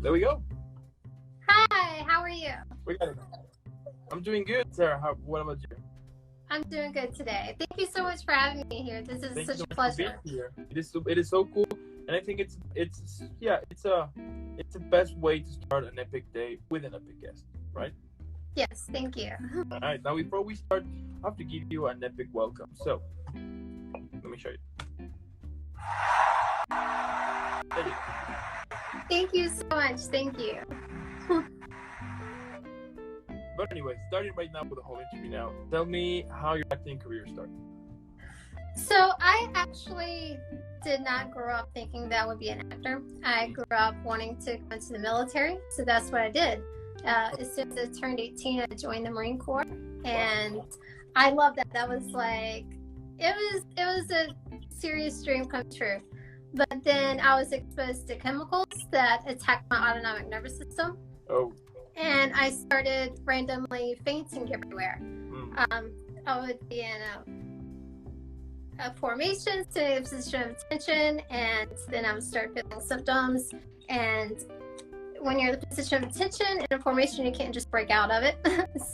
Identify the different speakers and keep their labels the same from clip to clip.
Speaker 1: There we go.
Speaker 2: Hi, how are you?
Speaker 1: We got it. I'm doing good, Sarah. What about you?
Speaker 2: I'm doing good today. Thank you so much for having me here. This is
Speaker 1: Thank you
Speaker 2: such
Speaker 1: so
Speaker 2: a
Speaker 1: much for being
Speaker 2: pleasure.
Speaker 1: here. It is so cool, and I think it's the best way to start an epic day with an epic guest, right?
Speaker 2: Yes, thank you.
Speaker 1: All right. Now, before we start, I have to give you an epic welcome. So, let me show you. There you go.
Speaker 2: Thank you so much. Thank you.
Speaker 1: But anyway, starting right now with the whole interview. Now, tell me how your acting career started.
Speaker 2: So I actually did not grow up thinking that I would be an actor. I grew up wanting to go into the military, so that's what I did. As soon as I turned 18, I joined the Marine Corps, and I loved that. That was like, it was a serious dream come true. But then I was exposed to chemicals that attacked my autonomic nervous system.
Speaker 1: Oh.
Speaker 2: And I started randomly fainting everywhere.
Speaker 1: Mm.
Speaker 2: I would be in a formation, sitting in a position of attention, and then I would start feeling symptoms. And when you're in the position of attention in a formation, you can't just break out of it.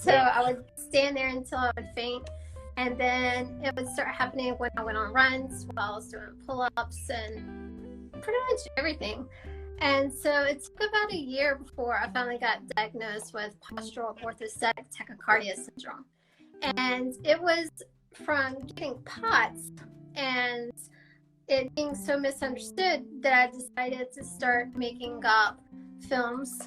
Speaker 2: So I would stand there until I would faint. And then it would start happening when I went on runs, while I was doing pull-ups and pretty much everything. And so it took about a year before I finally got diagnosed with postural orthostatic tachycardia syndrome. And it was from getting POTS and it being so misunderstood that I decided to start making up films,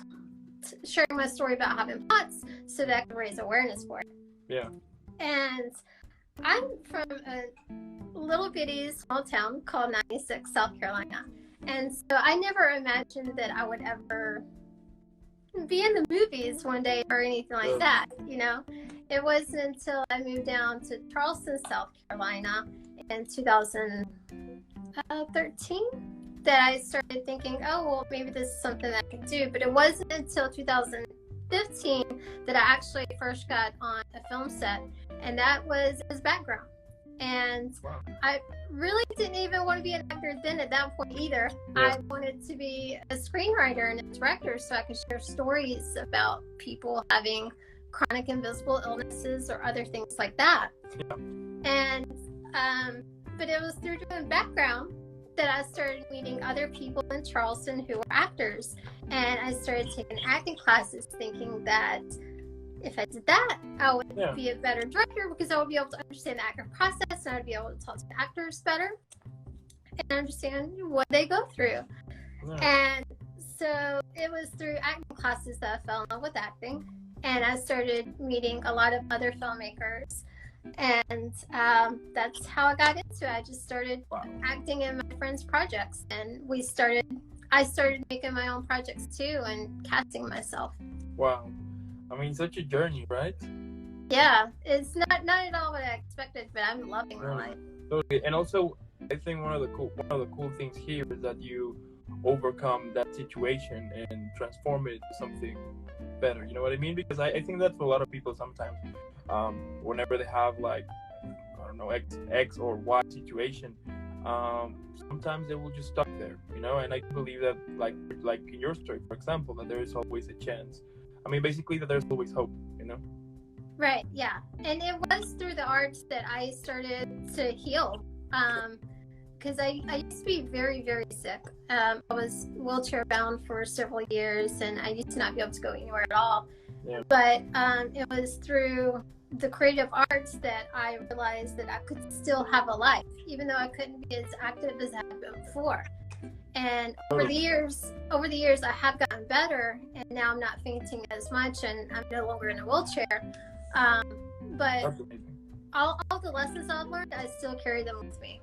Speaker 2: sharing my story about having POTS so that I could raise awareness for it.
Speaker 1: Yeah.
Speaker 2: And I'm from a little bitty small town called 96, South Carolina. And so I never imagined that I would ever be in the movies one day or anything like that, you know. It wasn't until I moved down to Charleston, South Carolina in 2013 that I started thinking, oh, well, maybe this is something that I could do. But it wasn't until 2015 that I actually first got on a film set, and that was his background. And
Speaker 1: Wow.
Speaker 2: I really didn't even want to be an actor then at that point either.
Speaker 1: Yeah.
Speaker 2: I wanted to be a screenwriter and a director so I could share stories about people having chronic invisible illnesses or other things like that.
Speaker 1: Yeah.
Speaker 2: And but it was through doing background that I started meeting other people in Charleston who were actors, and I started taking acting classes thinking that if I did that, I would be a better director because I would be able to understand the actor process and I would be able to talk to the actors better and understand what they go through. Yeah. And so it was through acting classes that I fell in love with acting, and I started meeting a lot of other filmmakers, and that's how I got into it. I just started acting in my friends' projects, and I started making my own projects too and casting myself.
Speaker 1: Wow. I mean, such a journey, right?
Speaker 2: Yeah, it's not at all what I expected, but I'm loving my life.
Speaker 1: Totally. And also, I think one of the cool things here is that you overcome that situation and transform it into something better. You know what I mean? Because I think that's what a lot of people sometimes, whenever they have like, I don't know, X or Y situation, sometimes they will just stuck there, you know. And I believe that, like in your story, for example, that there is always a chance. I mean, basically that there's always hope, you know?
Speaker 2: Right, yeah. And it was through the arts that I started to heal. Because I used to be very, very sick. I was wheelchair bound for several years, and I used to not be able to go anywhere at all. Yeah. But it was through the creative arts that I realized that I could still have a life, even though I couldn't be as active as I had been before. And over the years, I have gotten better, and now I'm not fainting as much, and I'm no longer in a wheelchair. But all the lessons I've learned, I still carry them with me.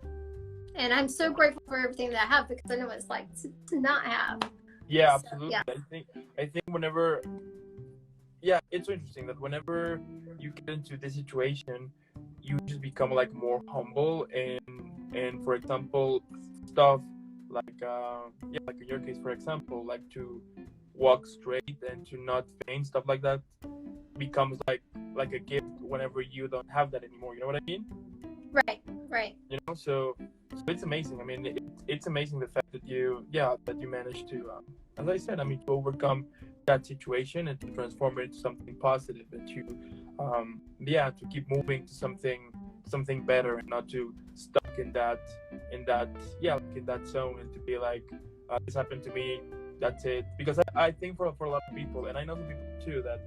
Speaker 2: And I'm so grateful for everything that I have, because I know what it's like to not have.
Speaker 1: Yeah,
Speaker 2: so,
Speaker 1: absolutely.
Speaker 2: Yeah.
Speaker 1: I think whenever, it's so interesting that whenever you get into this situation, you just become like more humble, and for example, stuff like like in your case, for example, like to walk straight and to not faint, stuff like that becomes like a gift whenever you don't have that anymore. You know what I mean?
Speaker 2: Right.
Speaker 1: You know, so it's amazing. I mean, it's amazing the fact that you managed to, as I said, I mean, to overcome that situation and to transform it into something positive, and to keep moving to something better, and not to stuck in that zone, and to be like, this happened to me, that's it. Because I think for a lot of people, and I know some people too, that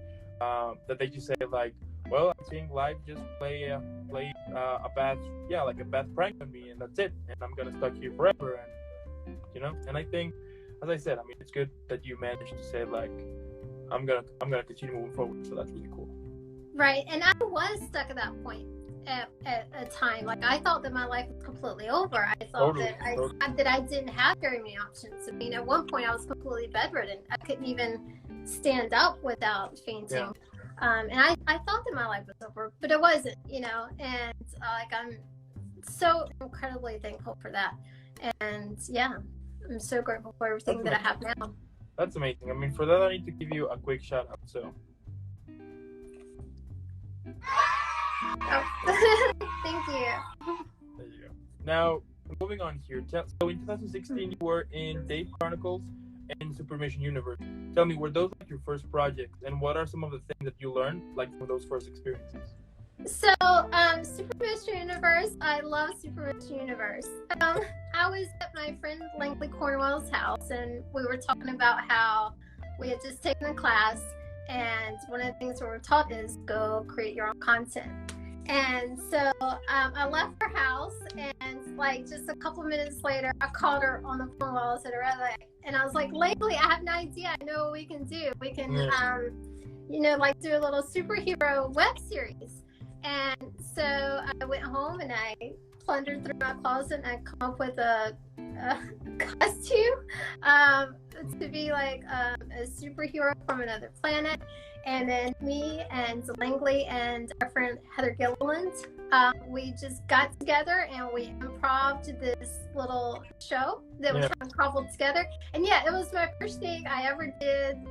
Speaker 1: they just say like, well, I think life just play a bad prank on me, and that's it, and I'm gonna stuck here forever. And and I think, as I said, I mean, it's good that you managed to say like, I'm gonna continue moving forward. So that's really cool.
Speaker 2: Right, and I was stuck at that point at a time. Like, I thought that my life was completely over. I thought that I didn't have very many options. I mean, at one point I was completely bedridden. I couldn't even stand up without fainting.
Speaker 1: Yeah.
Speaker 2: And I thought that my life was over, but it wasn't, and like, I'm so incredibly thankful for that. And yeah, I'm so grateful for everything that I have now.
Speaker 1: That's amazing. I mean, for that, I need to give you a quick shout out. So.
Speaker 2: Oh. Thank you.
Speaker 1: There you go. Now, moving on here. So in 2016, you were in Dave Chronicles and Super Mission Universe. Tell me, were those like your first projects, and what are some of the things that you learned like from those first experiences?
Speaker 2: So, Super Mission Universe, I love Super Mission Universe. I was at my friend Langley Cornwell's house, and we were talking about how we had just taken a class, and one of the things we were taught is go create your own content. And so I left her house, and like just a couple of minutes later, I called her on the phone while I was at her other, and I was like, Langley, I have an idea. I know what we can do. We can, like do a little superhero web series. And so I went home and I plundered through my closet, and I come up with a costume to be like a superhero from another planet. And then me and Langley and our friend Heather Gilliland, we just got together and we improv'd this little show that we kind of cobbled together. And yeah, it was my first thing I ever did.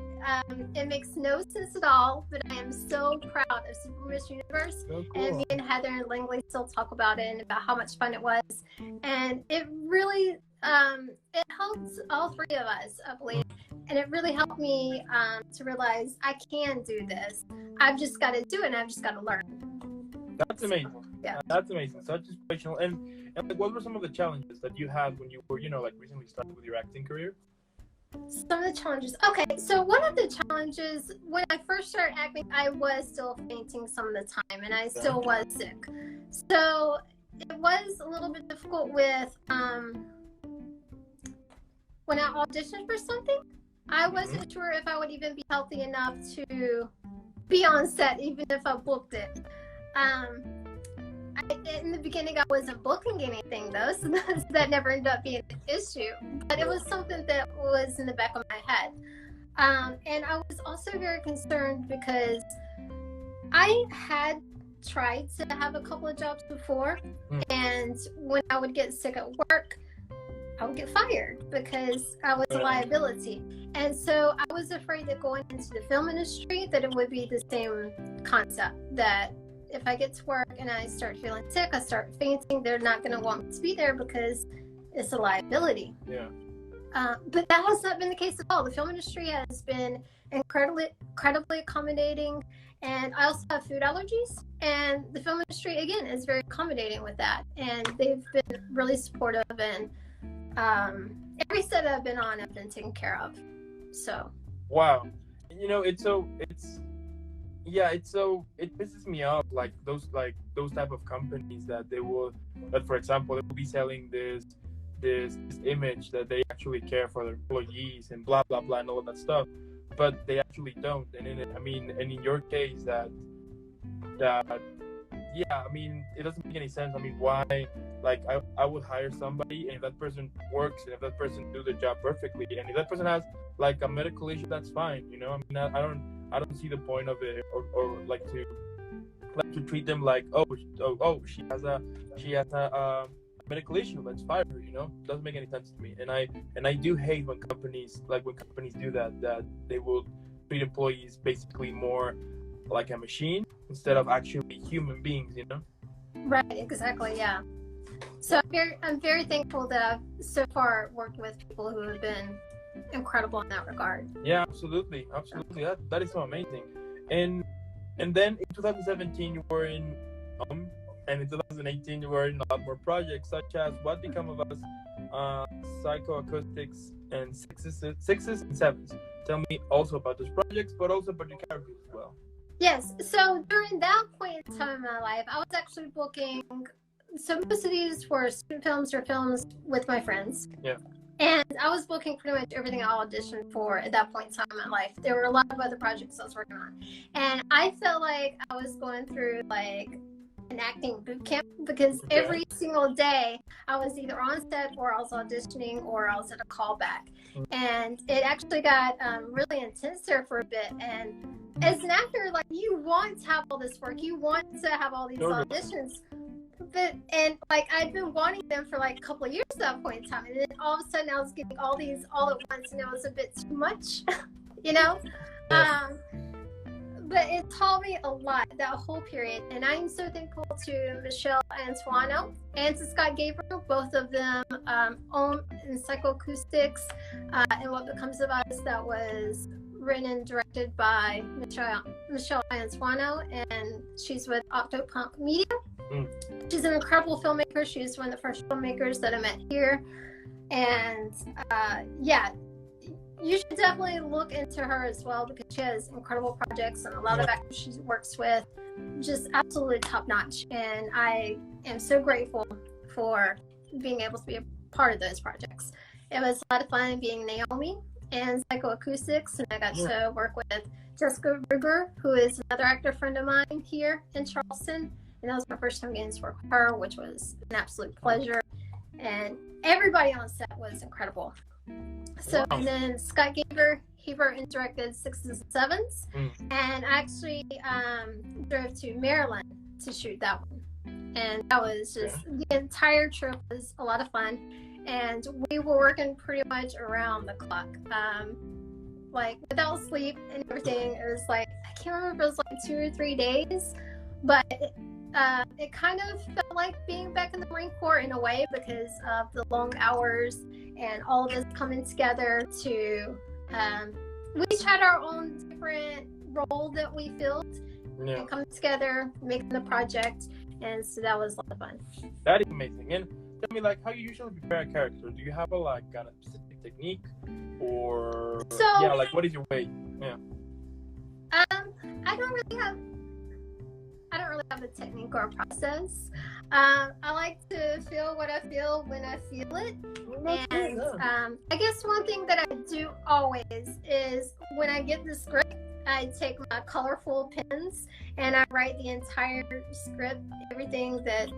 Speaker 2: It makes no sense at all, but I am so proud of Super Mission Universe.
Speaker 1: So cool.
Speaker 2: And me and Heather and Langley still talk about it and about how much fun it was. And it really, it helped all three of us, I believe. And it really helped me to realize I can do this. I've just got to do it, and I've just got to learn.
Speaker 1: That's amazing.
Speaker 2: Yeah.
Speaker 1: That's amazing. Such inspirational. And like, what were some of the challenges that you had when you were, like recently started with your acting career?
Speaker 2: Some of the challenges. Okay, so one of the challenges when I first started acting, I was still fainting some of the time, and I still was sick. So it was a little bit difficult with when I auditioned for something. I wasn't sure if I would even be healthy enough to be on set, even if I booked it. In the beginning, I wasn't booking anything, though, so that never ended up being an issue. But it was something that was in the back of my head. And I was also very concerned because I had tried to have a couple of jobs before, and when I would get sick at work, I would get fired because I was a liability. And so I was afraid that going into the film industry, that it would be the same concept, that if I get to work and I start feeling sick, I start fainting, they're not going to want me to be there because it's a liability.
Speaker 1: Yeah.
Speaker 2: But that has not been the case at all. The film industry has been incredibly accommodating. And I also have food allergies. And the film industry, again, is very accommodating with that. And they've been really supportive, and every set that I've been on, I've been taken care of. So. Wow.
Speaker 1: It pisses me off, like those type of companies that for example, they will be selling this image that they actually care for their employees and blah blah blah and all of that stuff, but they actually don't. And in your case, it doesn't make any sense. I mean, why? Like, I would hire somebody, and if that person works, and if that person do the job perfectly, and if that person has like a medical issue, that's fine. I don't see the point of it, or like to treat them like, she has a medical issue, let's fire her. It doesn't make any sense to me. And I do hate when companies do that they will treat employees basically more like a machine instead of actually human beings.
Speaker 2: Right, exactly, yeah. So I'm very thankful that I've so far worked with people who have been incredible in that regard.
Speaker 1: Yeah, absolutely, absolutely. That is so amazing. And then in 2017 you were in and in 2018 you were in a lot more projects such as What Become of Us, Psychoacoustics, and Sixes and Sevens. Tell me also about those projects, but also about your characters as well.
Speaker 2: Yes. So during that point in time in my life, I was actually booking. So most of these were student films or films with my friends.
Speaker 1: Yeah.
Speaker 2: And I was booking pretty much everything I auditioned for at that point in time in my life. There were a lot of other projects I was working on. And I felt like I was going through like an acting boot camp because every single day I was either on set or I was auditioning or I was at a callback. And it actually got really intense there for a bit. And as an actor, like, you want to have all this work. You want to have all these auditions. And like, I'd been wanting them for like a couple of years at that point in time, and then all of a sudden I was getting all these all at once, and it was a bit too much, you know. But it taught me a lot, that whole period, and I'm so thankful to Michelle Antuano and to Scott Gabriel. Both of them own in Psychoacoustics and What Becomes of Us, that was written and directed by Michelle Antuano, and she's with Octopunk Media. She's an incredible filmmaker. She's one of the first filmmakers that I met here. And yeah, you should definitely look into her as well, because she has incredible projects and a lot of actors she works with, just absolutely top notch. And I am so grateful for being able to be a part of those projects. It was a lot of fun being Naomi and Psychoacoustics, and I got to work with Jessica Ruger, who is another actor friend of mine here in Charleston. And that was my first time getting to work with her, which was an absolute pleasure. And everybody on set was incredible. So, and then Scott Gaber, he wrote and directed Sixes and Sevens. And I actually drove to Maryland to shoot that one. And that was just, the entire trip was a lot of fun. And we were working pretty much around the clock. Like, without sleep and everything. It was like, I can't remember, it was like 2 or 3 days. But it kind of felt like being back in the Marine Corps in a way, because of the long hours and all of us coming together to, we each had our own different role that we filled and come together, making the project. And so that was a lot of fun.
Speaker 1: That is amazing. And tell me, like, how you usually prepare a character? Do you have a specific technique, or like, what is your way?
Speaker 2: I don't really have a technique or a process. I like to feel what I feel when I feel it. And I guess one thing that I do always is, when I get the script, I take my colorful pens and I write the entire script, everything that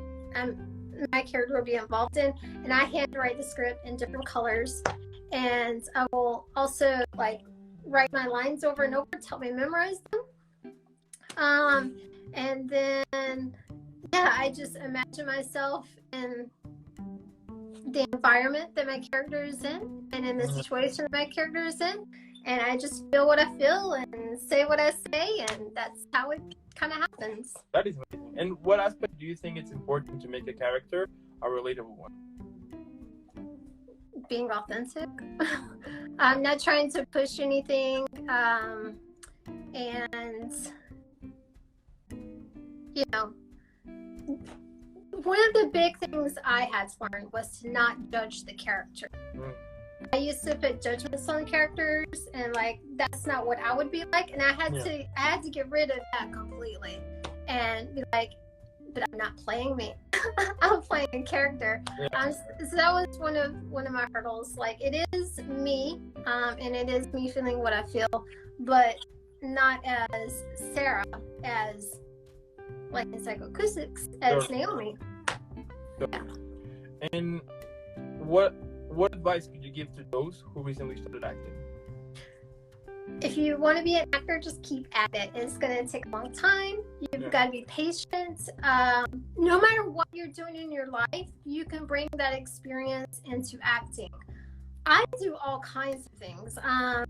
Speaker 2: my character will be involved in, and I handwrite the script in different colors. And I will also like write my lines over and over to help me memorize them. And then, I just imagine myself in the environment that my character is in, and in the situation that my character is in, and I just feel what I feel and say what I say, and that's how it kind of happens.
Speaker 1: That is amazing. And what aspect do you think it's important to make a character a relatable one?
Speaker 2: Being authentic. I'm not trying to push anything, and you know, one of the big things I had to learn was to not judge the character. I used to put judgments on characters, and like, that's not what I would be like, and I had to get rid of that completely and be like, but I'm not playing me. I'm playing a character. So that was one of my hurdles. Like, it is me, and it is me feeling what I feel, but not as Sarah, as like in Psychoacoustics, as Naomi.
Speaker 1: And what advice could you give to those who recently started acting?
Speaker 2: If you want to be an actor, just keep at it. It's going to take a long time. You've got to be patient. No matter what you're doing in your life, you can bring that experience into acting. I do all kinds of things. I'm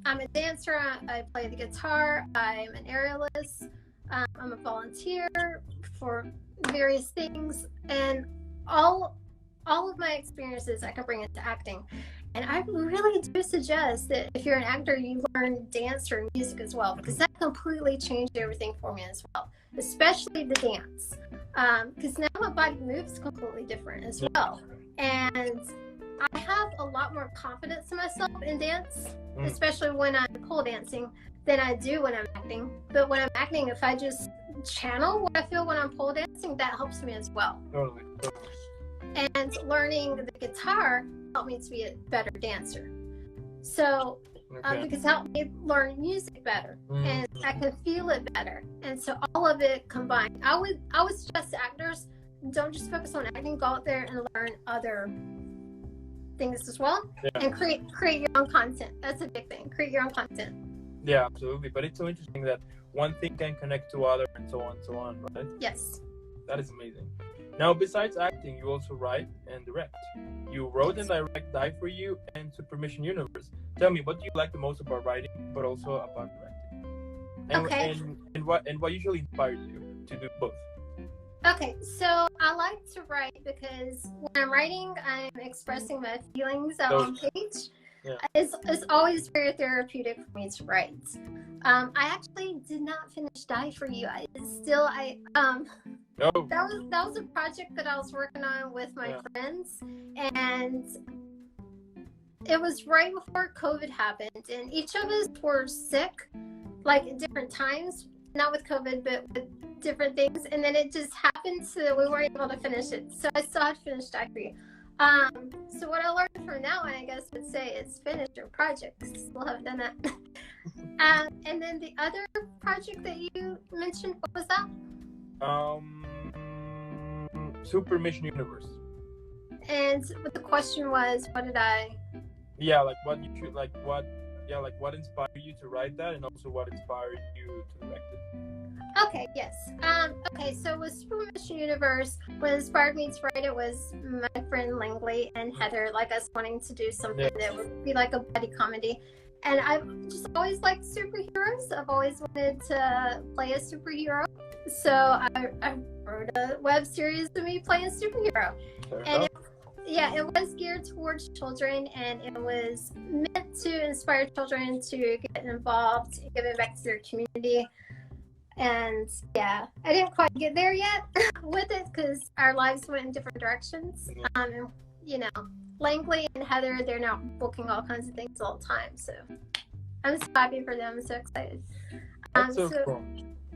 Speaker 2: a dancer. I play the guitar. I'm an aerialist. I'm a volunteer for various things, and all of my experiences I can bring into acting. And I really do suggest that if you're an actor, you learn dance or music as well, because that completely changed everything for me as well, especially the dance. Because now my body moves completely different as well. And I have a lot more confidence in myself in dance, especially when I'm pole dancing, than I do when I'm acting. But when I'm acting, if I just channel what I feel when I'm pole dancing, that helps me as well.
Speaker 1: Totally.
Speaker 2: And learning the guitar helped me to be a better dancer. So because it helped me learn music better, and I can feel it better. And so all of it combined, I would suggest to actors, don't just focus on acting, go out there and learn other things as well, and create your own content. That's a big thing. Create your own content.
Speaker 1: Yeah, absolutely. But it's so interesting that one thing can connect to other, and so on, right?
Speaker 2: Yes.
Speaker 1: That is amazing. Now, besides acting, you also write and direct. You wrote and direct Die For You and Super Mission Universe. Tell me, what do you like the most about writing, but also about directing? And what usually inspires you to do both?
Speaker 2: Okay, so I like to write because when I'm writing, I'm expressing my feelings out on page. Yeah. It's always very therapeutic for me to write. I actually did not finish Die For You. That was a project that I was working on with my friends, and it was right before COVID happened, and each of us were sick, like at different times, not with COVID, but with different things, and then it just happened so that we weren't able to finish it. So I still had to finish Die For You. So what I learned from that one, I guess, would say is finish your project. Still haven't done that. And then the other project that you mentioned, what was that?
Speaker 1: Super Mission Universe.
Speaker 2: And what the question was, what did I?
Speaker 1: Yeah, like what what inspired you to write that, and also what inspired you to direct it?
Speaker 2: Okay, yes. Okay, so with Super Mission Universe, what inspired me to write it was my friend Langley and Heather, like us wanting to do something that would be like a buddy comedy. And I've just always liked superheroes. I've always wanted to play a superhero. So I wrote a web series of me playing a superhero. And it was geared towards children, and it was meant to inspire children to get involved, giving back to their community. And I didn't quite get there yet with it because our lives went in different directions. And Langley and Heather, they're now booking all kinds of things all the time. So I'm so happy for them. I'm so excited.
Speaker 1: That's so cool.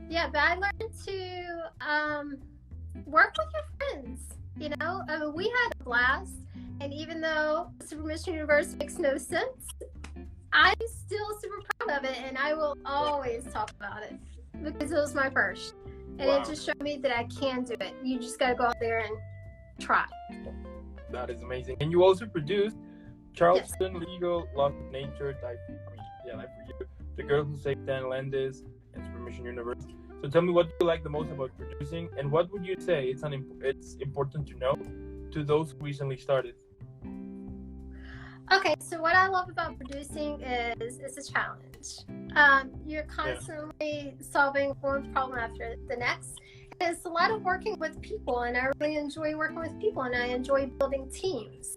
Speaker 2: Yeah, but I learned to work with your friends. We had a blast. And even though Super Mission Universe makes no sense, I'm still super proud of it. And I will always talk about it because it was my first. And it just showed me that I can do it. You just got to go out there and try.
Speaker 1: That is amazing. And you also produced Charleston Legal, Law of Nature, Die For You, The Girl Who Saved Dan Landis, and Super Mission Universe. So tell me, what do you like the most about producing, and what would you say it's important to know to those who recently started?
Speaker 2: Okay, so what I love about producing is it's a challenge. You're constantly solving one problem after the next. And it's a lot of working with people, and I really enjoy working with people, and I enjoy building teams.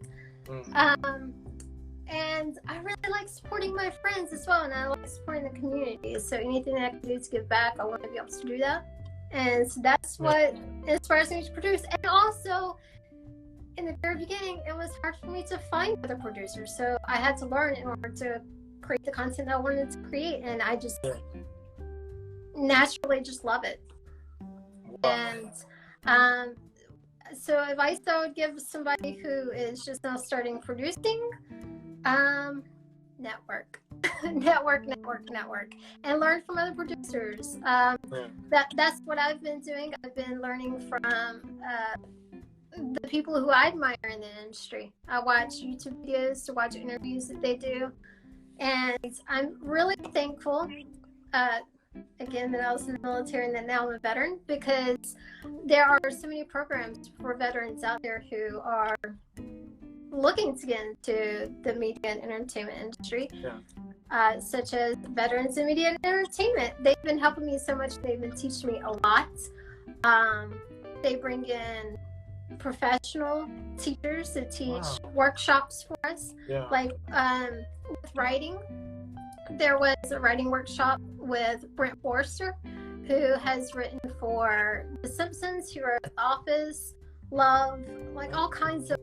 Speaker 2: And I really like supporting my friends as well, and I like supporting the community. So anything that I can do to give back, I want to be able to do that. And so that's what inspires me to produce. And also, in the very beginning, it was hard for me to find other producers. So I had to learn in order to create the content I wanted to create. And I just naturally just love it. Wow. And so advice I would give somebody who is just now starting producing, network, and learn from other producers. That's what I've been doing. I've been learning from the people who I admire in the industry. I watch YouTube videos to watch interviews that they do, and I'm really thankful again that I was in the military and that now I'm a veteran, because there are so many programs for veterans out there who are looking to get into the media and entertainment industry, such as Veterans in Media and Entertainment. They've been helping me so much. They've been teaching me a lot. they bring in professional teachers to teach
Speaker 1: Wow.
Speaker 2: workshops for us.
Speaker 1: Yeah.
Speaker 2: Like with writing, there was a writing workshop with Brent Forrester, who has written for The Simpsons, who wrote The Office, Love, like all kinds of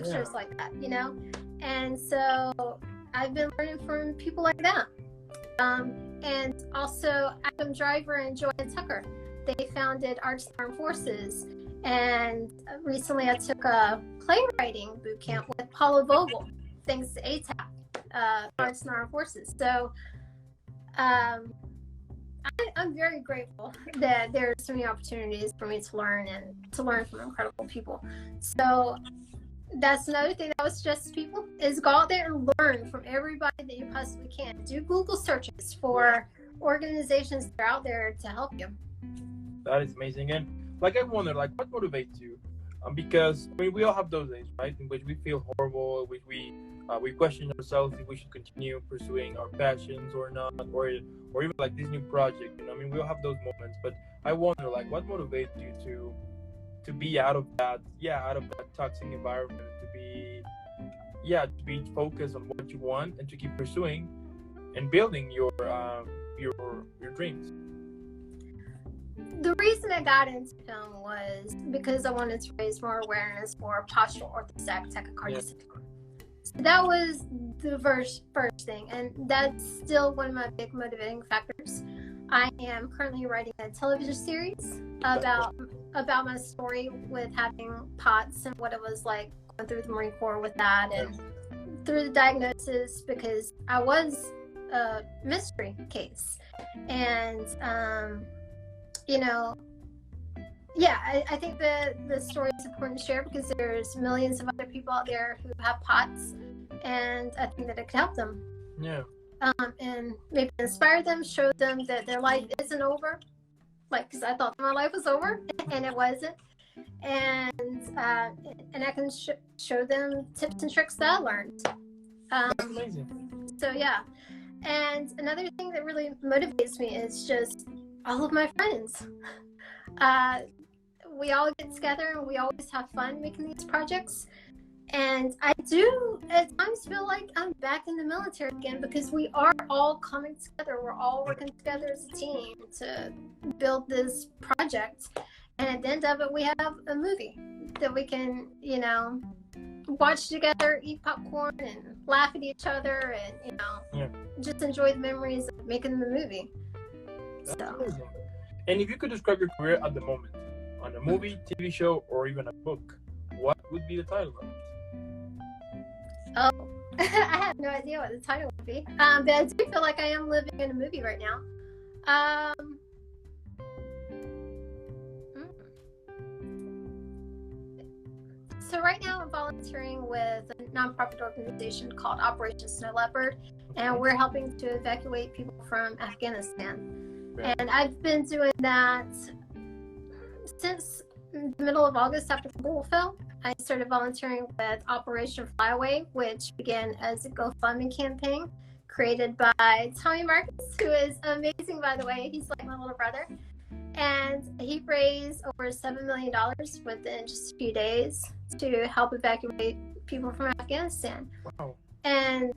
Speaker 2: shows like that, you know. And so I've been learning from people like that. And also Adam Driver and Joanne Tucker, they founded Arts and Armed Forces. And recently I took a playwriting boot camp with Paula Vogel, thanks to ATAC, Arts and Armed Forces. So I'm very grateful that there are so many opportunities for me to learn and to learn from incredible people. So that's another thing that I would suggest to people is go out there and learn from everybody that you possibly can. Do Google searches for organizations that are out there to help you.
Speaker 1: That is amazing. And like I wonder, like what motivates you? Because I mean, we all have those days, right, in which we feel horrible, in which we question ourselves if we should continue pursuing our passions or not, or even like this new project. You know, I mean, we all have those moments. But I wonder, like, what motivates you to be out of that toxic environment, to be focused on what you want and to keep pursuing and building your dreams.
Speaker 2: The reason I got into film was because I wanted to raise more awareness for postural orthostatic tachycardia syndrome. So that was the first thing, and that's still one of my big motivating factors. I am currently writing a television series about my story with having POTS and what it was like going through the Marine Corps with that, and through the diagnosis, because I was a mystery case. And you know, I think the story is important to share because there's millions of other people out there who have POTS, and I think that it could help them.
Speaker 1: Yeah.
Speaker 2: And maybe inspire them, show them that their life isn't over. Like, because I thought my life was over, and it wasn't. And I can show them tips and tricks that I learned.
Speaker 1: That's amazing.
Speaker 2: So yeah. And another thing that really motivates me is just all of my friends. We all get together and we always have fun making these projects. And I do at times feel like I'm back in the military again, because we are all coming together. We're all working together as a team to build this project. And at the end of it, we have a movie that we can, watch together, eat popcorn and laugh at each other, and, just enjoy the memories of making the movie.
Speaker 1: That's amazing. And if you could describe your career at the moment on a movie, TV show, or even a book, what would be the title of it?
Speaker 2: Oh, I have no idea what the title would be. But I do feel like I am living in a movie right now. So right now I'm volunteering with a nonprofit organization called Operation Snow Leopard, and we're helping to evacuate people from Afghanistan. And I've been doing that since the middle of August after Kabul fell. I started volunteering with Operation Flyaway, which began as a GoFundMe campaign created by Tommy Marcus, who is amazing, by the way. He's like my little brother. And he raised over $7 million within just a few days to help evacuate people from Afghanistan.
Speaker 1: Wow.
Speaker 2: And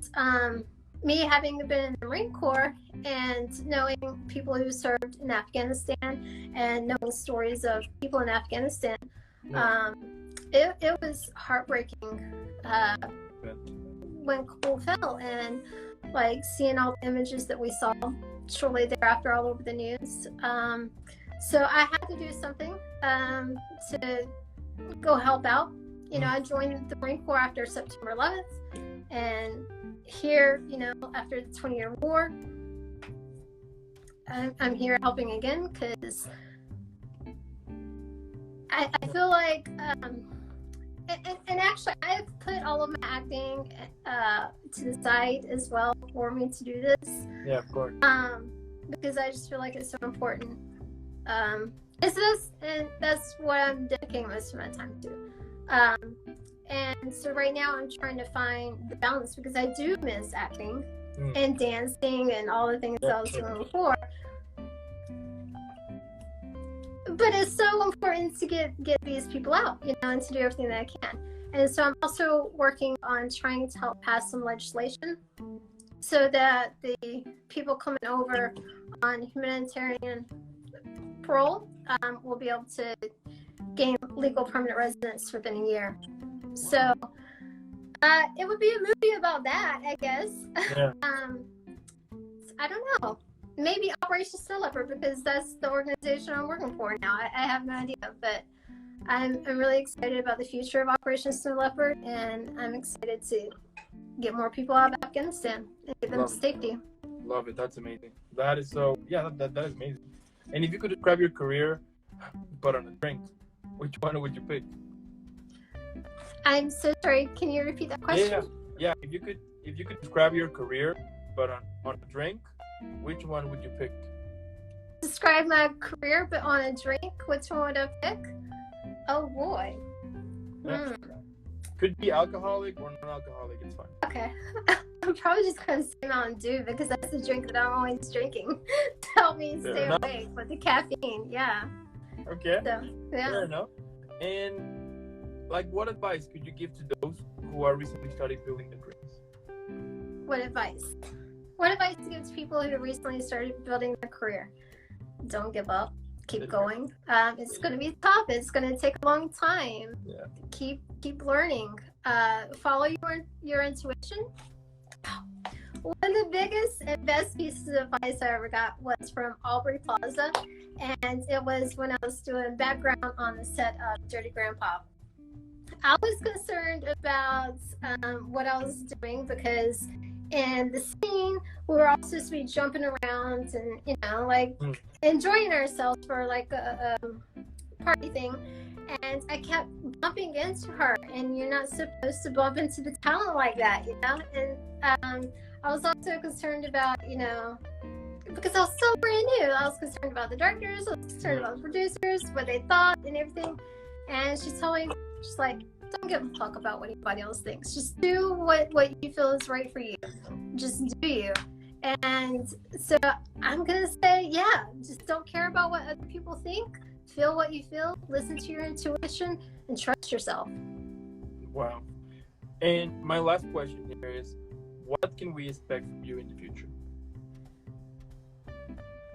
Speaker 2: me having been in the Marine Corps and knowing people who served in Afghanistan and knowing stories of people in Afghanistan, it was heartbreaking when Kabul fell, and like seeing all the images that we saw shortly thereafter all over the news. So I had to do something to go help out. I joined the Marine Corps after September 11th, and here, after the 20-year war, I'm here helping again because I feel like, and actually I've put all of my acting to the side as well for me to do this.
Speaker 1: Yeah, of course.
Speaker 2: Because I just feel like it's so important. And that's what I'm dedicating most of my time to. And so right now I'm trying to find the balance, because I do miss acting and dancing and all the things that I was doing before. but it's so important to get these people out, and to do everything that I can. And so I'm also working on trying to help pass some legislation so that the people coming over on humanitarian parole will be able to gain legal permanent residence within a year. So it would be a movie about that, I guess.
Speaker 1: Yeah.
Speaker 2: I don't know. Maybe Operation Snow Leopard, because that's the organization I'm working for now. I have no idea, but I'm really excited about the future of Operation Snow Leopard, and I'm excited to get more people out of Afghanistan and get them to safety.
Speaker 1: Love it. That's amazing. That is so. Yeah, that is amazing. And if you could describe your career, but on a drink, which one would you pick?
Speaker 2: I'm so sorry. Can you repeat that question?
Speaker 1: Yeah. If you could describe your career, but on a drink, which one would you pick?
Speaker 2: Describe my career, but on a drink, which one would I pick? Oh boy.
Speaker 1: Yeah. Could be alcoholic or non-alcoholic. It's fine.
Speaker 2: Okay. I'm probably just going to say Mountain Dew, because that's the drink that I'm always drinking to help me stay awake with the caffeine. Yeah.
Speaker 1: Okay.
Speaker 2: So, yeah.
Speaker 1: Fair enough. And what advice could you give to those who are recently starting building their dreams?
Speaker 2: What advice? What advice to give to people who recently started building their career? Don't give up. Keep going. It's going to be tough. It's going to take a long time.
Speaker 1: Yeah.
Speaker 2: Keep learning. Follow your intuition. One of the biggest and best pieces of advice I ever got was from Aubrey Plaza, and it was when I was doing background on the set of Dirty Grandpa. I was concerned about what I was doing, because in the scene we were all supposed to be jumping around and enjoying ourselves for a party thing, and I kept bumping into her, and you're not supposed to bump into the talent like that, and I was also concerned about, because I was so brand new, I was concerned about the directors, I was concerned about the producers, what they thought and everything. And she told me, she's like, don't give a fuck about what anybody else thinks. Just do what you feel is right for you. Just do you. And so I'm going to say, just don't care about what other people think. Feel what you feel, listen to your intuition, and trust yourself.
Speaker 1: Wow. And my last question here is, what can we expect from you in the future?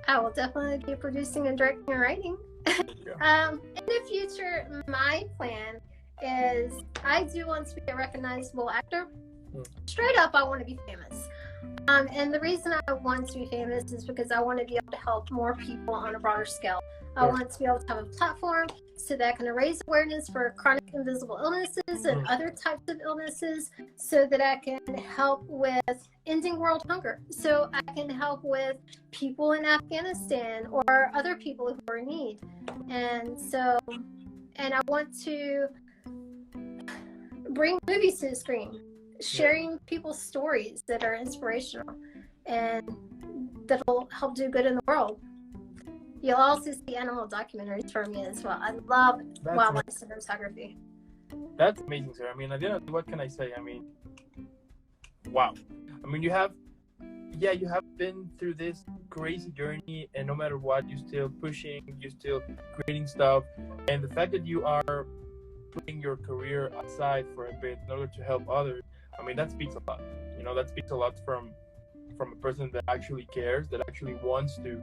Speaker 2: I will definitely be producing and directing and writing. In the future, my plan is I do want to be a recognizable actor. Straight up, I want to be famous. And the reason I want to be famous is because I want to be able to help more people on a broader scale. I want to be able to have a platform so that I can raise awareness for chronic invisible illnesses and other types of illnesses, so that I can help with ending world hunger. So I can help with people in Afghanistan or other people who are in need. And I want to bring movies to the screen, sharing people's stories that are inspirational and that'll help do good in the world. You'll also see animal documentaries from me as well. I love wildlife cinematography.
Speaker 1: That's amazing, Sarah. I mean, at the end of the day, what can I say? I mean, wow. I mean, you have been through this crazy journey, and no matter what, you're still pushing, you're still creating stuff. And the fact that you are putting your career aside for a bit in order to help others, I mean, that speaks a lot. That speaks a lot from a person that actually cares, that actually wants to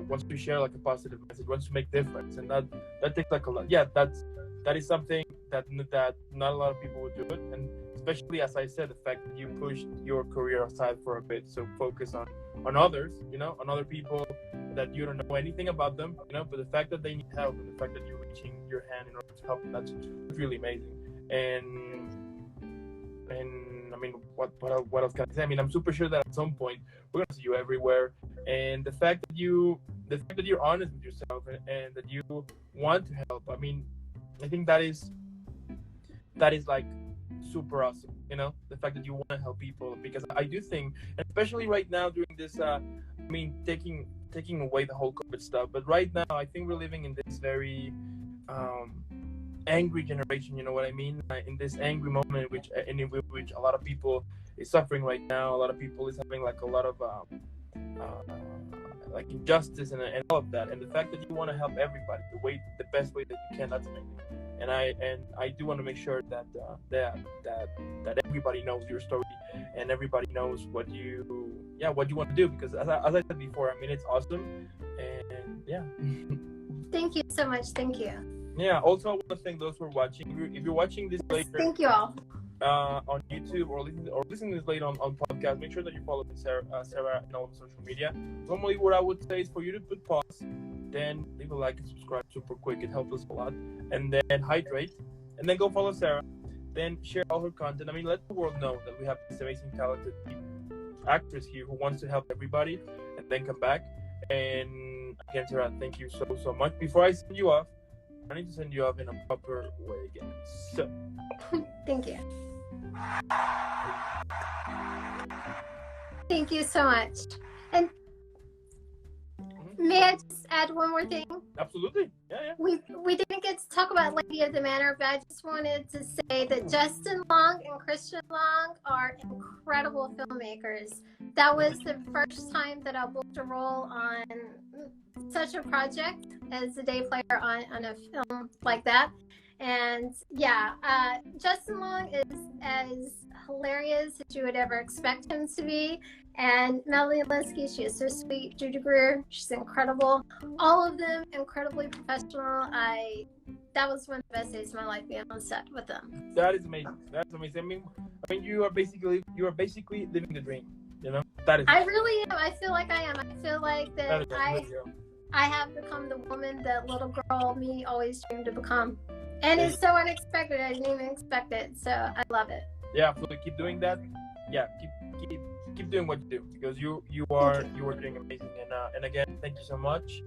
Speaker 1: wants to share a positive message, wants to make difference. And that takes a lot. That is something that not a lot of people would do it. And especially, as I said, the fact that you pushed your career aside for a bit, so focus on others, on other people that you don't know anything about them, but the fact that they need help, and the fact that you're reaching your hand in order to help them, that's really amazing. And I mean, what else can I say? I mean, I'm super sure that at some point we're gonna see you everywhere. And the fact that you're honest with yourself, and that you want to help, I mean, I think that is super awesome. The fact that you want to help people, because I do think, and especially right now during this, taking away the whole COVID stuff, but right now I think we're living in this very angry generation, you know what I mean? In this angry moment, which a lot of people is suffering right now. A lot of people is having a lot of like injustice and all of that, and the fact that you want to help everybody the best way that you can. That's amazing. And I do want to make sure that that everybody knows your story and everybody knows what you want to do, because as I said before, I mean, it's awesome. And yeah.
Speaker 2: Thank you so much. Thank you.
Speaker 1: Yeah. Also, I want to thank those who are watching. If you're watching this later,
Speaker 2: thank you all.
Speaker 1: On YouTube or listening to this later on podcast, make sure that you follow Sarah in all of social media. Normally, what I would say is for you to put pause, then leave a like and subscribe super quick. It helps us a lot. And then hydrate, and then go follow Sarah. Then share all her content. I mean, let the world know that we have this amazing, talented actress here who wants to help everybody, and then come back. And again, Sarah, thank you so much. Before I send you off, I need to send you off in a proper way again. So,
Speaker 2: thank you. Thank you so much. And may I just add one more thing?
Speaker 1: Absolutely. Yeah.
Speaker 2: We didn't get to talk about Lady of the Manor, but I just wanted to say that Justin Long and Christian Long are incredible filmmakers. That was the first time that I booked a role on such a project as a day player on a film like that. And yeah, Justin Long is as hilarious as you would ever expect him to be. And Melanie Linsky, she is so sweet. Judy Greer, she's incredible. All of them incredibly professional. That was one of the best days of my life, being on set with them.
Speaker 1: That is amazing. That's amazing. I mean, you are basically living the dream. You know, that is.
Speaker 2: I really am. I feel like I am. I feel like that I have become the woman that little girl me always dreamed to become. And it's so unexpected. I didn't even expect it. So I love it.
Speaker 1: Yeah, absolutely. Keep doing that. Yeah, keep doing what you do, because you are doing amazing. And again, thank you so much.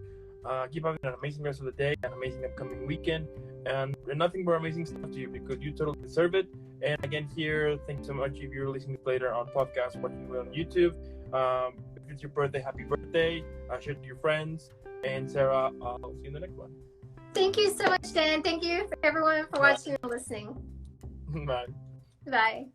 Speaker 1: Keep having an amazing rest of the day, an amazing upcoming weekend, and nothing but amazing stuff to you, because you totally deserve it. And again, here, thank you so much. If you're listening later on podcast, watching it on YouTube, if it's your birthday, happy birthday. Share it to your friends. And Sarah, I'll see you in the next one.
Speaker 2: Thank you so much, Dan. Thank you for everyone for watching and listening.
Speaker 1: Bye.
Speaker 2: Bye.